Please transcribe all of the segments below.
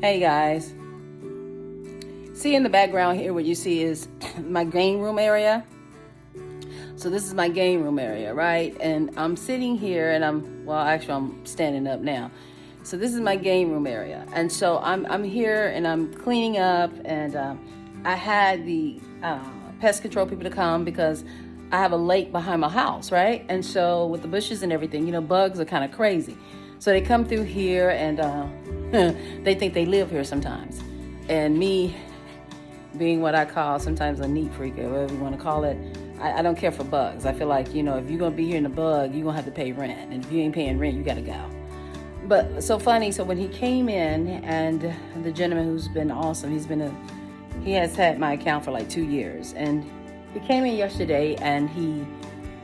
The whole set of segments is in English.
Hey guys, see in the background here what you see is my game room area. So this is my game room area, right? And I'm sitting here and I'm standing up now. So this is my game room area. And so I'm here and I'm cleaning up, and I had the pest control people to come because I have a lake behind my house, right? And so with the bushes and everything, bugs are kind of crazy. So they come through here and they think they live here sometimes. And me being what I call sometimes a neat freak, or whatever you want to call it, I don't care for bugs. I feel like, if you're going to be here in a bug, you're going to have to pay rent. And if you ain't paying rent, you got to go. But so funny, so when he came in, and the gentleman who's been awesome, he has had my account for like 2 years. And he came in yesterday and he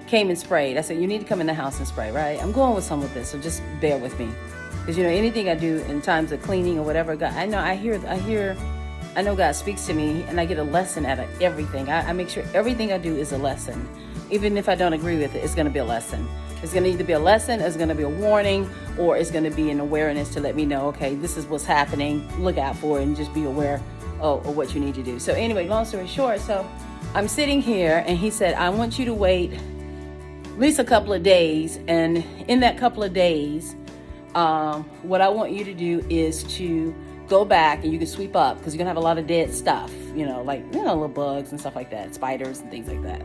came and sprayed. I said, you need to come in the house and spray, right? I'm going with some of this, so just bear with me. Because, anything I do in times of cleaning or whatever, God, I know God speaks to me, and I get a lesson out of everything. I make sure everything I do is a lesson. Even if I don't agree with it, it's going to be a lesson. It's going to either be a lesson, it's going to be a warning, or it's going to be an awareness to let me know, okay, this is what's happening. Look out for it and just be aware of what you need to do. So anyway, long story short, so I'm sitting here and he said, I want you to wait at least a couple of days. And in that couple of days, what I want you to do is to go back and you can sweep up, because you're gonna have a lot of dead stuff, little bugs and stuff like that, spiders and things like that.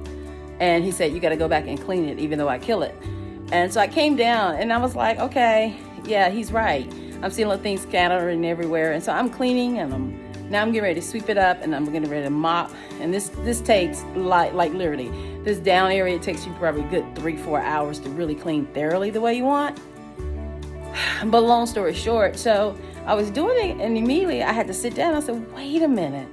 And he said, you got to go back and clean it, even though I kill it. And so I came down and I was like, okay, yeah, he's right. I'm seeing little things scattering everywhere. And so I'm cleaning, and I'm getting ready to sweep it up, and I'm getting ready to mop. And this takes like literally, this down area, it takes you probably a good 3-4 hours to really clean thoroughly the way you want. But long story short, so I was doing it, and immediately I had to sit down. I said, wait a minute.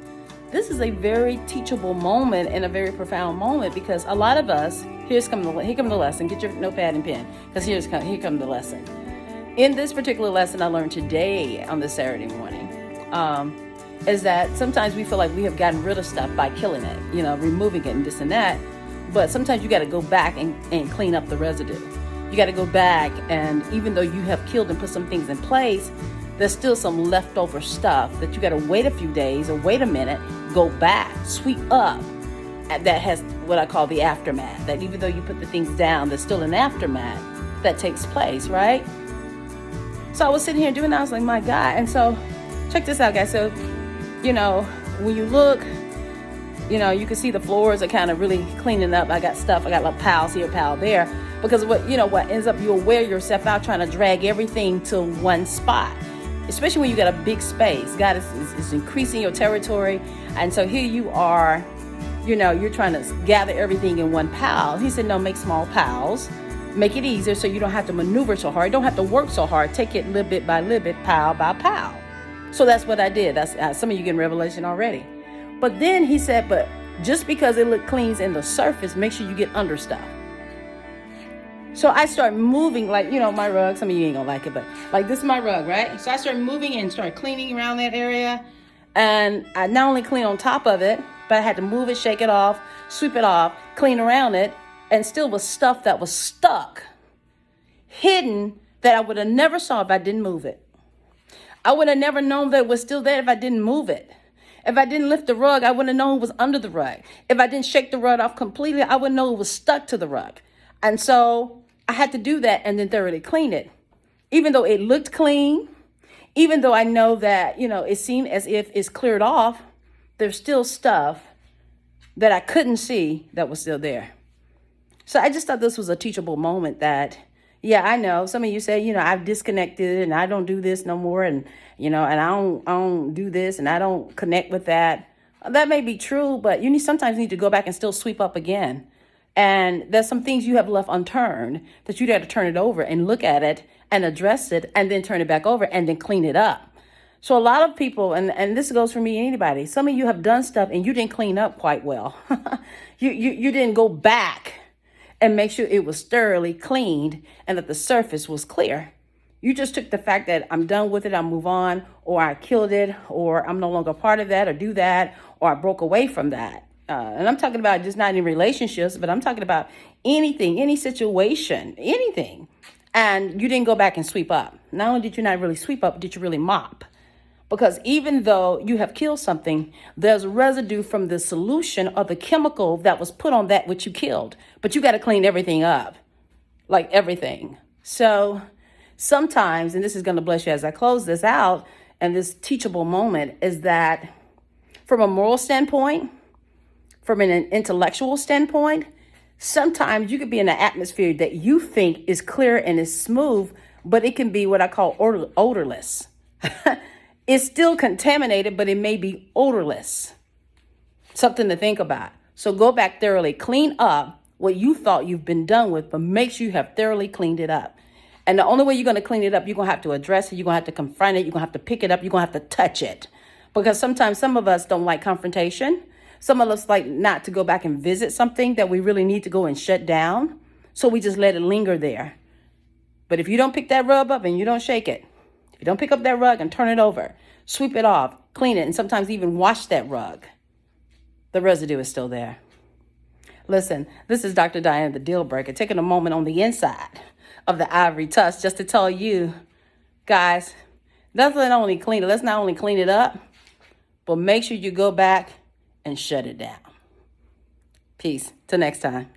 This is a very teachable moment and a very profound moment, because a lot of us, here come the lesson. Get your notepad and pen, because here come the lesson. In this particular lesson I learned today on this Saturday morning, is that sometimes we feel like we have gotten rid of stuff by killing it, removing it and this and that. But sometimes you got to go back and clean up the residue. You got to go back, and even though you have killed and put some things in place, there's still some leftover stuff that you got to wait a few days or wait a minute, go back, sweep up. That has what I call the aftermath. That even though you put the things down, there's still an aftermath that takes place, right? So I was sitting here doing that. I was like, my God. And so check this out, guys. So, when you look, you can see the floors are kind of really cleaning up. I got little piles here, pile there. Because what ends up, you'll wear yourself out trying to drag everything to one spot. Especially when you got a big space. God is increasing your territory. And so here you are, you're trying to gather everything in one pile. He said, no, make small piles. Make it easier so you don't have to maneuver so hard. Don't have to work so hard. Take it little bit by little bit, pile by pile. So that's what I did. That's some of you getting revelation already. But then he said, but just because it look cleans in the surface, make sure you get under stuff. So I start moving, my rug. Some of you ain't gonna like it, but like this is my rug, right? So I started moving and started cleaning around that area. And I not only clean on top of it, but I had to move it, shake it off, sweep it off, clean around it, and still was stuff that was stuck, hidden, that I would have never saw if I didn't move it. I would have never known that it was still there if I didn't move it. If I didn't lift the rug, I wouldn't have known it was under the rug. If I didn't shake the rug off completely, I wouldn't know it was stuck to the rug. And so I had to do that and then thoroughly clean it. Even though it looked clean, even though I know that, it seemed as if it's cleared off, there's still stuff that I couldn't see that was still there. So I just thought this was a teachable moment that, yeah, I know some of you say, I've disconnected and I don't do this no more. And, and I don't do this and I don't connect with that. That may be true, but you sometimes need to go back and still sweep up again. And there's some things you have left unturned that you got to turn it over and look at it and address it and then turn it back over and then clean it up. So a lot of people, and this goes for me, anybody, some of you have done stuff and you didn't clean up quite well. You didn't go back and make sure it was thoroughly cleaned and that the surface was clear. You just took the fact that I'm done with it, I'll move on, or I killed it, or I'm no longer part of that, or do that, or I broke away from that. And I'm talking about just not in relationships, but I'm talking about anything, any situation, anything. And you didn't go back and sweep up. Not only did you not really sweep up, did you really mop? Because even though you have killed something, there's residue from the solution or the chemical that was put on that which you killed. But you got to clean everything up, like everything. So sometimes, and this is going to bless you as I close this out, and this teachable moment is that from a moral standpoint, from an intellectual standpoint, sometimes you could be in an atmosphere that you think is clear and is smooth, but it can be what I call odorless. It's still contaminated, but it may be odorless. Something to think about. So go back thoroughly, clean up what you thought you've been done with, but make sure you have thoroughly cleaned it up. And the only way you're going to clean it up, you're going to have to address it. You're going to have to confront it. You're going to have to pick it up. You're going to have to touch it. Because sometimes some of us don't like confrontation. Some of us like not to go back and visit something that we really need to go and shut down. So we just let it linger there. But if you don't pick that rug up and you don't shake it, if you don't pick up that rug and turn it over, sweep it off, clean it, and sometimes even wash that rug, the residue is still there. Listen, this is Dr. Diane, the Deal Breaker, taking a moment on the inside of the ivory tusk just to tell you, guys, let's not only clean it up, but make sure you go back and shut it down. Peace. Till next time.